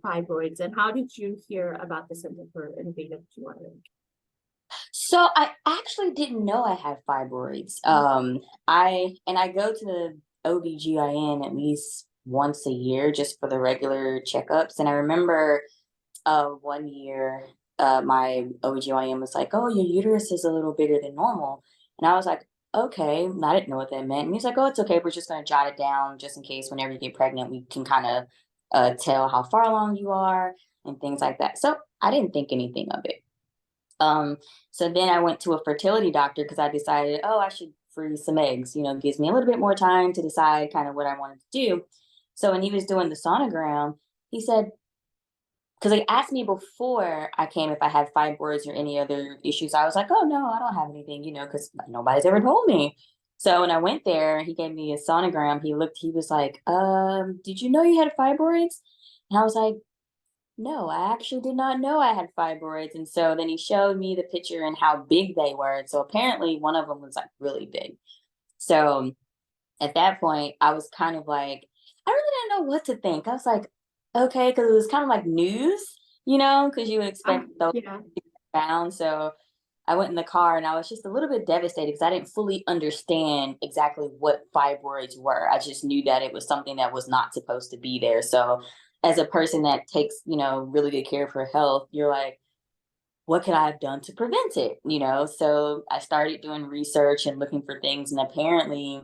fibroids, and how did you hear about the Center for Innovative GYN? So I actually didn't know I had fibroids. I go to the OBGYN at least once a year just for the regular checkups. And I remember one year my OBGYN was like, "Oh, your uterus is a little bigger than normal." And I was like, "Okay." And I didn't know what that meant. And he's like, "Oh, it's okay. We're just gonna jot it down just in case whenever you get pregnant, we can kind of tell how far along you are and things like that." So I didn't think anything of it. Um, so then I went to a fertility doctor because I decided, oh, I should freeze some eggs. Gives me a little bit more time to decide kind of what I wanted to do. So when he was doing the sonogram, he said, because they asked me before I came if I had fibroids or any other issues. I was like, oh, no, I don't have anything, because nobody's ever told me. So when I went there, he gave me a sonogram. He was like, did you know you had fibroids? And I was like, no, I actually did not know I had fibroids. And so then he showed me the picture and how big they were. And so apparently one of them was like really big. So at that point, I was kind of like, I really didn't know what to think. I was like, okay, because it was kind of like news, because you would expect those Yeah. to be found. So I went in the car and I was just a little bit devastated because I didn't fully understand exactly what fibroids were. I just knew that it was something that was not supposed to be there. So as a person that takes, really good care of her health, you're like, what could I have done to prevent it? So I started doing research and looking for things. And apparently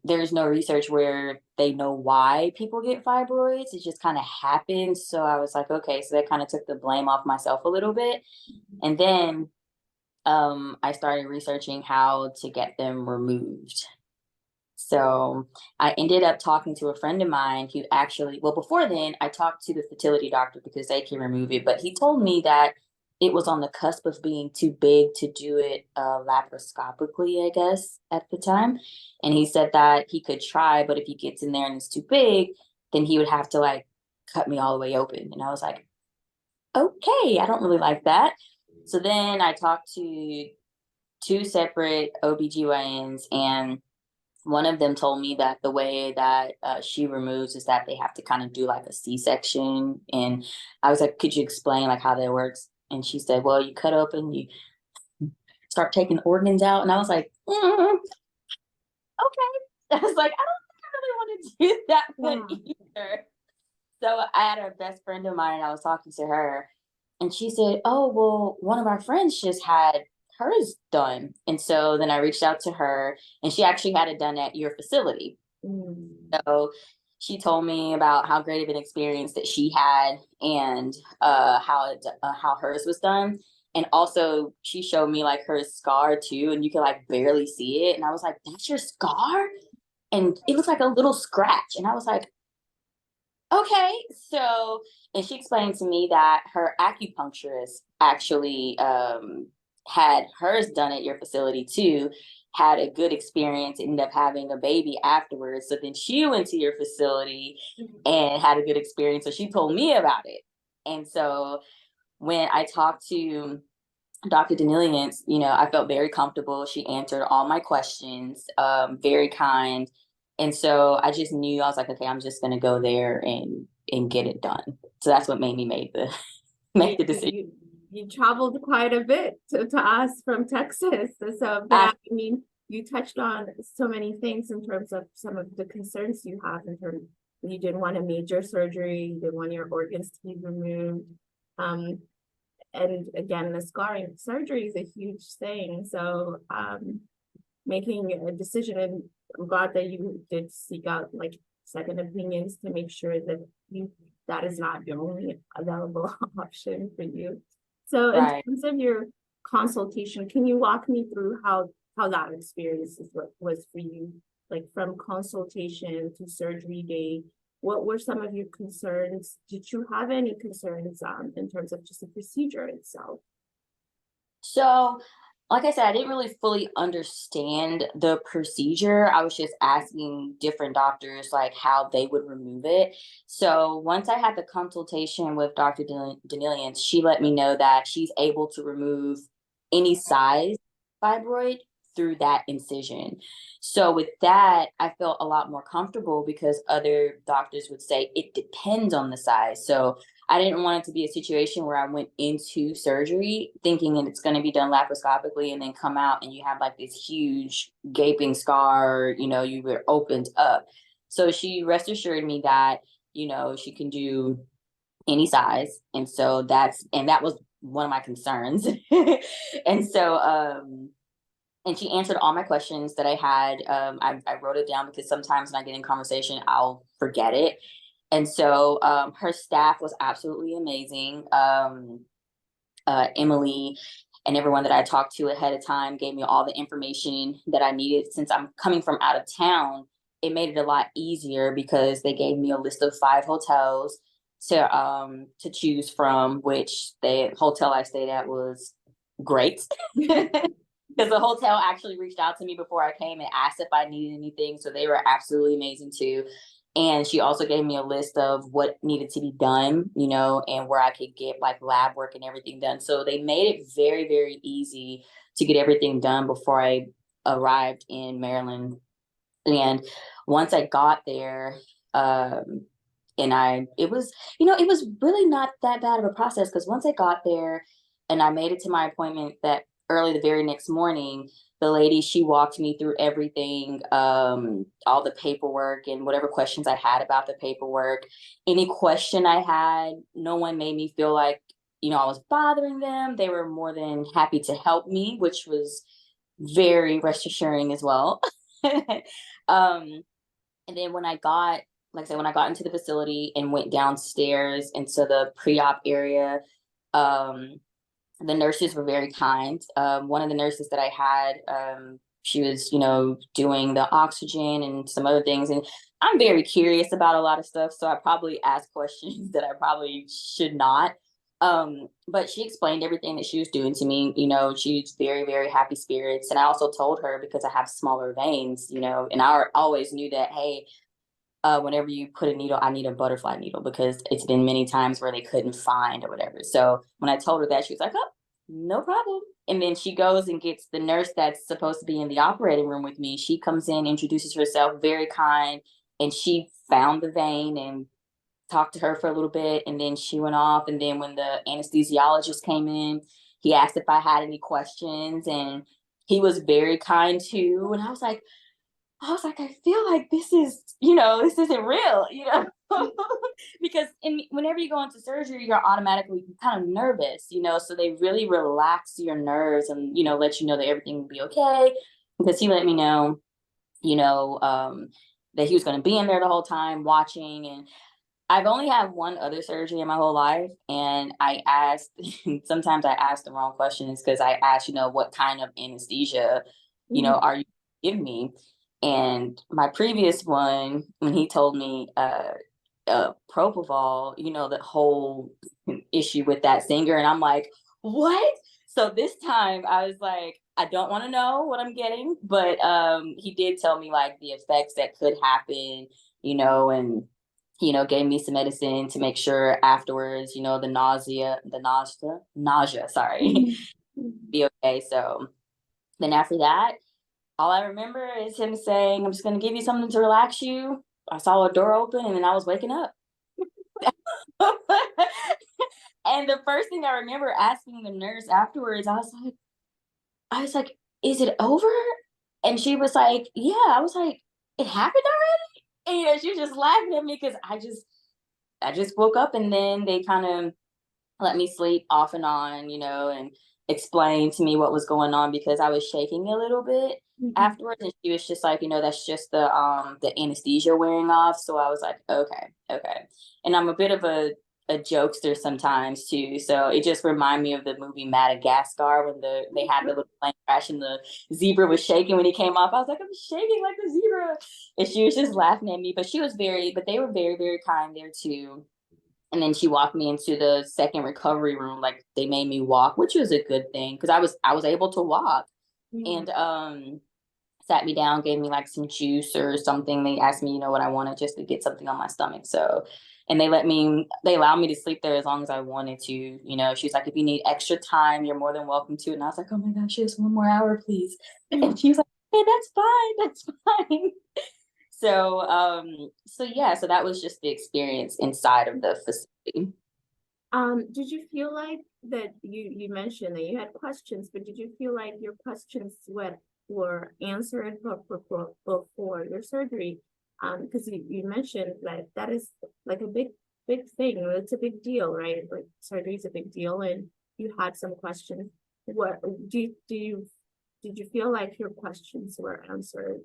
there's no research where they know why people get fibroids. It just kind of happens. So I was like, okay, so that kind of took the blame off myself a little bit. And then I started researching how to get them removed. So I ended up talking to a friend of mine who actually, well, before then, I talked to the fertility doctor because they can remove it, but he told me that it was on the cusp of being too big to do it laparoscopically, I guess, at the time. And he said that he could try, but if he gets in there and it's too big, then he would have to like cut me all the way open. And I was like, okay, I don't really like that. So then I talked to two separate OBGYNs, and one of them told me that the way that she removes is that they have to kind of do like a C-section. And I was like, could you explain like how that works? And she said, well, you cut open, you start taking organs out. And I was like, okay. I was like, I don't think I really want to do that one Yeah. either. So I had a best friend of mine and I was talking to her and she said, oh, well, one of our friends just had hers done. And so then I reached out to her and she actually had it done at your facility. Mm. So she told me about how great of an experience that she had and how hers was done. And also she showed me like her scar too, and you could like barely see it. And I was like, that's your scar? And it looks like a little scratch. And I was like, okay. So, and she explained to me that her acupuncturist actually had hers done at your facility too, had a good experience, ended up having a baby afterwards. So then she went to your facility and had a good experience. So she told me about it. And so when I talked to Dr. Danilians, I felt very comfortable. She answered all my questions, very kind. And so I just knew I was like, okay, I'm just gonna go there and get it done. So that's what made me make the Yeah, make the decision. you traveled quite a bit to us from Texas. So, but I, I mean, you touched on so many things in terms of some of the concerns you have in terms you didn't want a major surgery, you didn't want your organs to be removed. Um, and again, the scarring surgery is a huge thing. So, making a decision, and I'm glad that you did seek out like second opinions to make sure that that is not the only available option for you. So in right. terms of your consultation, can you walk me through how that experience is what was for you, like from consultation to surgery day? What were some of your concerns? Did you have any concerns in terms of just the procedure itself? So, like I said, I didn't really fully understand the procedure. I was just asking different doctors like how they would remove it. So once I had the consultation with Dr. Danilian, she let me know that she's able to remove any size fibroid through that incision. So with that, I felt a lot more comfortable because other doctors would say it depends on the size. So I didn't want it to be a situation where I went into surgery thinking that it's going to be done laparoscopically and then come out and you have like this huge gaping scar, you were opened up. So she rest assured me that, she can do any size. And so that was one of my concerns. And so, and she answered all my questions that I had. I wrote it down because sometimes when I get in conversation, I'll forget it. And so her staff was absolutely amazing. Emily and everyone that I talked to ahead of time gave me all the information that I needed. Since I'm coming from out of town, it made it a lot easier because they gave me a list of 5 hotels to choose from, which the hotel I stayed at was great. Because the hotel actually reached out to me before I came and asked if I needed anything. So they were absolutely amazing too. And she also gave me a list of what needed to be done, and where I could get like lab work and everything done. So they made it very, very easy to get everything done before I arrived in Maryland. And once I got there, it was really not that bad of a process, because once I got there and I made it to my appointment that early the very next morning, the lady, she walked me through everything, all the paperwork and whatever questions I had about the paperwork. Any question I had, no one made me feel like, I was bothering them. They were more than happy to help me, which was very rest assuring as well. And then when I got, like I said, when I got into the facility and went downstairs into the pre-op area, the nurses were very kind. One of the nurses that I had, she was, doing the oxygen and some other things. And I'm very curious about a lot of stuff, so I probably asked questions that I probably should not. But she explained everything that she was doing to me. She's very, very happy spirits. And I also told her, because I have smaller veins, and I always knew that, hey, whenever you put a needle, I need a butterfly needle, because it's been many times where they couldn't find or whatever. So when I told her that, she was like, oh, no problem. And then she goes and gets the nurse that's supposed to be in the operating room with me. She comes in, introduces herself, very kind. And she found the vein and talked to her for a little bit. And then she went off. And then when the anesthesiologist came in, he asked if I had any questions, and he was very kind too. And I was like, I feel like this isn't real, because whenever you go into surgery, you're automatically kind of nervous, so they really relax your nerves and, let you know that everything will be okay. Because he let me know, that he was going to be in there the whole time watching. And I've only had one other surgery in my whole life. And I asked, sometimes I ask the wrong questions, because I asked, what kind of anesthesia, are you giving me? And my previous one, when he told me propofol, the whole issue with that singer, and I'm like, what? So this time I was like, I don't want to know what I'm getting, but he did tell me like the effects that could happen, and gave me some medicine to make sure afterwards, the nausea, sorry, be okay. So then after that, all I remember is him saying, I'm just going to give you something to relax you. I saw a door open and then I was waking up. And the first thing I remember asking the nurse afterwards, I was like, is it over? And she was like, yeah. I was like, it happened already? And she was just laughing at me, because I just woke up, and then they kind of let me sleep off and on, and explained to me what was going on, because I was shaking a little bit afterwards. And she was just like, that's just the anesthesia wearing off. So I was like, okay. And I'm a bit of a jokester sometimes too. So it just reminded me of the movie Madagascar, when they had the little plane crash and the zebra was shaking when he came off. I was like, I'm shaking like the zebra. And she was just laughing at me. But they were very, very kind there too. And then she walked me into the second recovery room. Like, they made me walk, which was a good thing, because I was able to walk. And sat me down, gave me like some juice or something. They asked me, what I wanted, just to get something on my stomach. So, and they allowed me to sleep there as long as I wanted to. You know, she was like, if you need extra time, you're more than welcome to. And I was like, oh my gosh, just 1 more hour, please. And she was like, hey, that's fine. So yeah, so that was just the experience inside of the facility. Did you feel like that you mentioned that you had questions, but did you feel like your questions were answered before your surgery? Because you mentioned that is like a big thing. It's a big deal, right? Like surgery is a big deal, and you had some questions. What did you feel like your questions were answered?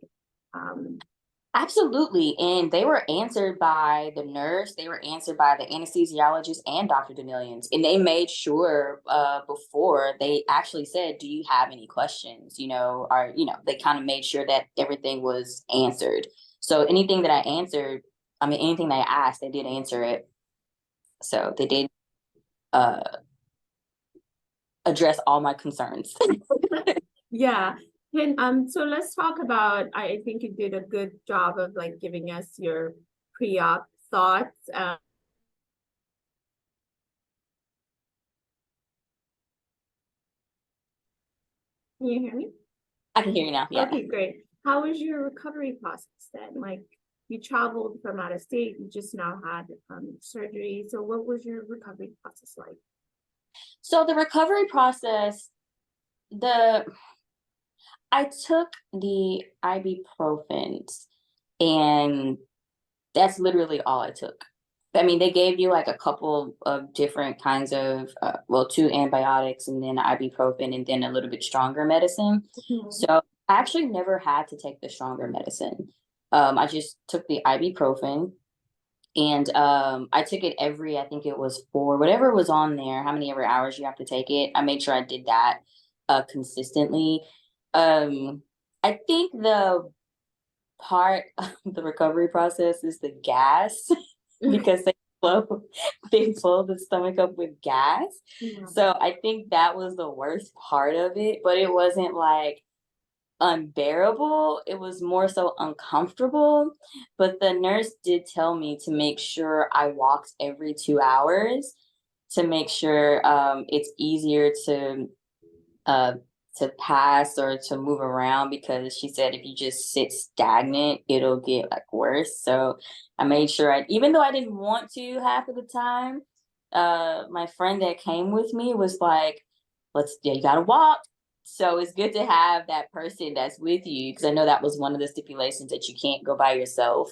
Absolutely. And they were answered by the nurse, they were answered by the anesthesiologist and Dr. Danilians. And they made sure before they actually said, do you have any questions? You know, or, you know, they kind of made sure that everything was answered. So anything that I answered, I mean, anything that I asked, they did answer it. So they did uh, address all my concerns. Yeah. So let's talk about, I think you did a good job of like giving us your pre-op thoughts. Can you hear me? I can hear you now. Yeah. Okay, great. How was your recovery process then? Like you traveled from out of state, you just now had surgery. So what was your recovery process like? So the recovery process, I took the ibuprofens, and that's literally all I took. I mean, they gave you like a couple of different kinds of, well, two antibiotics and then ibuprofen and then a little bit stronger medicine. Mhm. So I actually never had to take the stronger medicine. I just took the ibuprofen, and I took it every, I think it was for whatever was on there, how many ever hours you have to take it. I made sure I did that consistently. I think the part of the recovery process is the gas because flow they fill the stomach up with gas. Yeah. So I think that was the worst part of it, but it wasn't like unbearable. It was more so uncomfortable. But the nurse did tell me to make sure I walked every 2 hours to make sure it's easier uh, to pass or to move around, because she said if you just sit stagnant, it'll get like worse. So I made sure even though I didn't want to half of the time, my friend that came with me was like, yeah, you gotta walk. So it's good to have that person that's with you, because I know that was one of the stipulations that you can't go by yourself.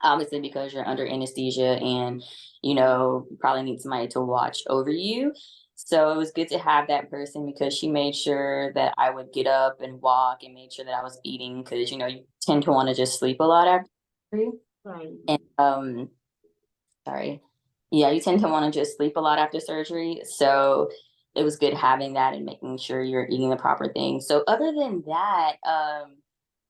Obviously, because you're under anesthesia and, you know, you probably need somebody to watch over you. So it was good to have that person, because she made sure that I would get up and walk and made sure that I was eating, because, you know, you tend to want to just sleep a lot after surgery. Right. And sorry. Yeah, you tend to want to just sleep a lot after surgery. So it was good having that and making sure you're eating the proper things. So other than that,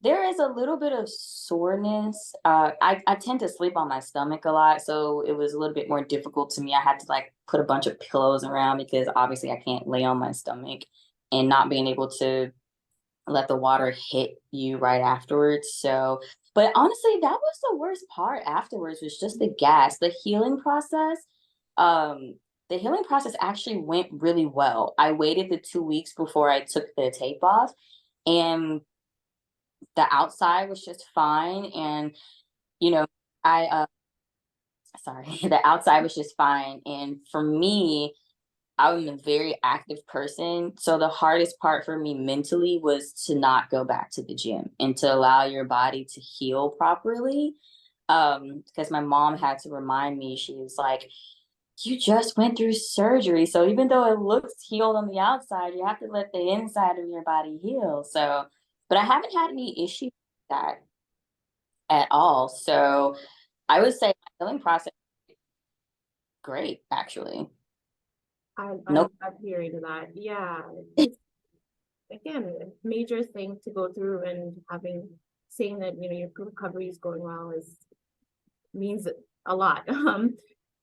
there is a little bit of soreness. I tend to sleep on my stomach a lot, so it was a little bit more difficult to me. I had to like put a bunch of pillows around, because obviously I can't lay on my stomach, and not being able to let the water hit you right afterwards. So, but honestly, that was the worst part afterwards, was just the gas. Um, the healing process actually went really well. I waited the 2 weeks before I took the tape off, and the outside was just fine. And, you know, sorry, the outside was just fine. And for me, I'm a very active person. So the hardest part for me mentally was to not go back to the gym and to allow your body to heal properly. Because my mom had to remind me, she was like, you just went through surgery. So even though it looks healed on the outside, you have to let the inside of your body heal. So, but I haven't had any issues with that at all. So I would say my healing process is great, actually. I Nope. love hearing that. Yeah. It's again a major thing to go through, and saying that your recovery is going well means a lot.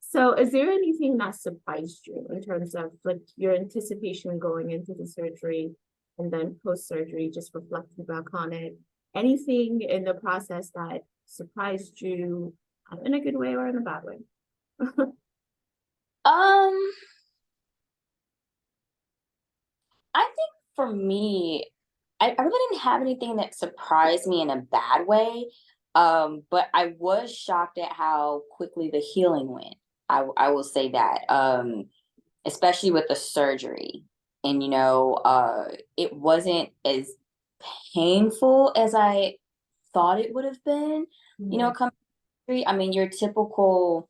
So is there anything that surprised you in terms of like your anticipation going into the surgery and then post-surgery, just reflecting back on it? Anything in the process that surprised you, In a good way or in a bad way? Um, I think for me, I really didn't have anything that surprised me in a bad way. But I was shocked at how quickly the healing went. I will say that. Especially with the surgery. And it wasn't as painful as I thought it would have been, coming I mean, your typical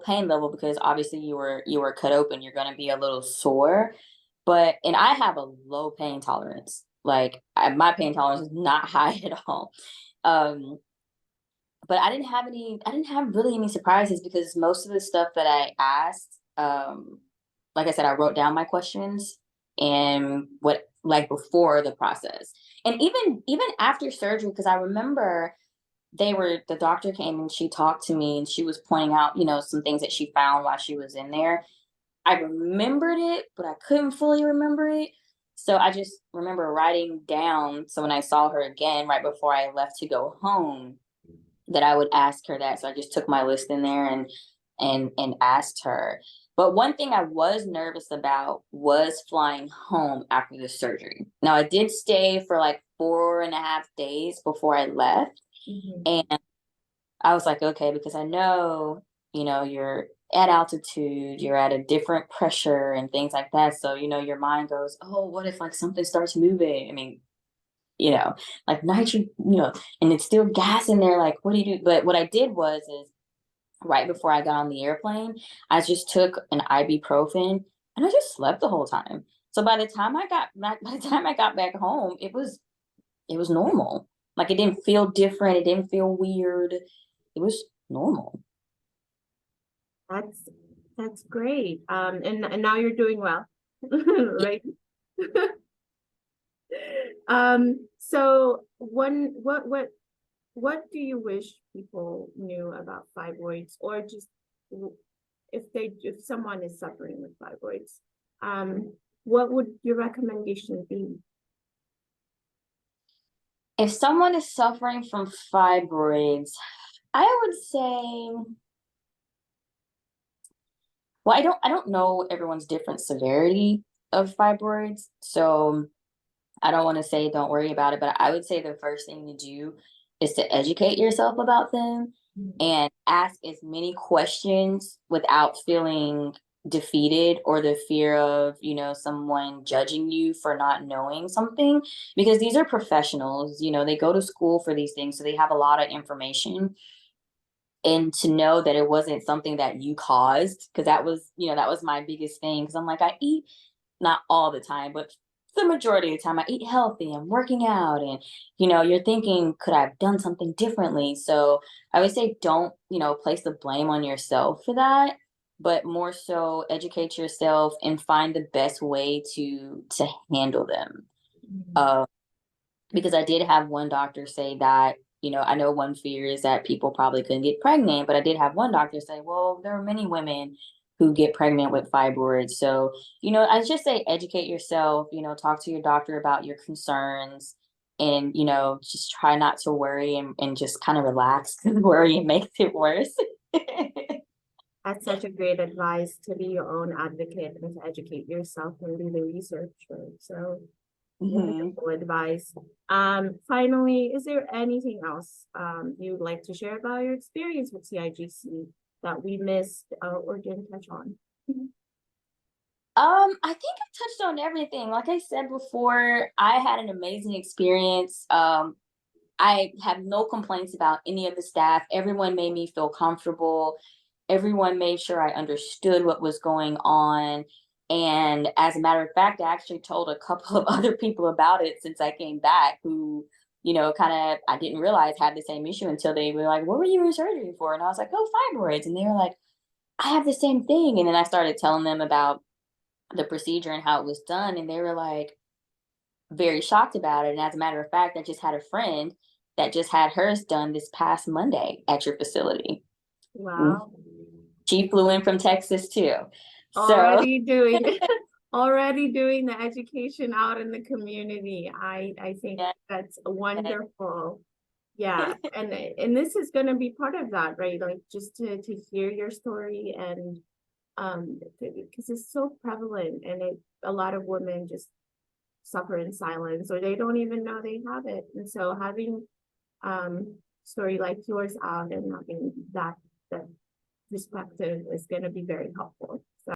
pain level, because obviously you were cut open, you're going to be a little sore, and I have a low pain tolerance. Like my pain tolerance is not high at all. um but I didn't have really any surprises, because most of the stuff that I asked, like I said, I wrote down my questions and what, like, before the process, and even after surgery, because I remember the doctor came and she talked to me and she was pointing out, some things that she found while she was in there. I remembered it, but I couldn't fully remember it. So I just remember writing down. So when I saw her again right before I left to go home, that I would ask her that. So I just took my list in there and asked her. But one thing I was nervous about was flying home after the surgery. Now I did stay for like 4.5 days before I left. And I was like, okay, because I know, you're at altitude, you're at a different pressure and things like that. So, your mind goes, oh, what if like something starts moving? I mean, you know, like nitrogen, and it's still gas in there. Like, what do you do? But what I did is right before I got on the airplane, I just took an ibuprofen and I just slept the whole time. So by the time I got back home, it was normal. Like it didn't feel different. It didn't feel weird. It was normal. That's that's great. And now you're doing well, Yeah. right? So what do you wish people knew about fibroids, or just if someone is suffering with fibroids, what would your recommendation be? If someone is suffering from fibroids, I would say, well, I don't know everyone's different severity of fibroids, so I don't want to say don't worry about it, but I would say the first thing to do is to educate yourself about them and ask as many questions without feeling defeated or the fear of, someone judging you for not knowing something, because these are professionals, they go to school for these things, so they have a lot of information. And to know that it wasn't something that you caused, because that was my biggest thing, because I'm like, I eat, not all the time, but the majority of the time I eat healthy, I'm working out, and you're thinking, could I have done something differently? So I would say don't, place the blame on yourself for that, but more so educate yourself and find the best way to handle them. uh, because I did have one doctor say that, I know one fear is that people probably couldn't get pregnant, but I did have one doctor say, well, there are many women who get pregnant with fibroids. So, I just say educate yourself, talk to your doctor about your concerns, and, just try not to worry, and just kind of relax, because worrying makes it worse. That's such a great advice, to be your own advocate and to educate yourself and do the research, right? So Mhm. wonderful advice. Finally, is there anything else you'd like to share about your experience with CIGC that we missed or didn't touch on? I think I touched on everything. Like I said before, I had an amazing experience. I have no complaints about any of the staff. Everyone made me feel comfortable. Everyone made sure I understood what was going on. And as a matter of fact, I actually told a couple of other people about it since I came back, who, kind of, I didn't realize had the same issue until they were like, what were you in surgery for? And I was like, oh, fibroids. And they were like, I have the same thing. And then I started telling them about the procedure and how it was done. And they were like, very shocked about it. And as a matter of fact, I just had a friend that just had hers done this past Monday at your facility. Mm. Wow. She flew in from Texas too. So Already doing already doing the education out in the community. I think yeah, that's wonderful. Yeah, and this is gonna be part of that, right? Like just to hear your story and because it's so prevalent and a lot of women just suffer in silence or they don't even know they have it. And so having story like yours out and having that perspective is gonna be very helpful.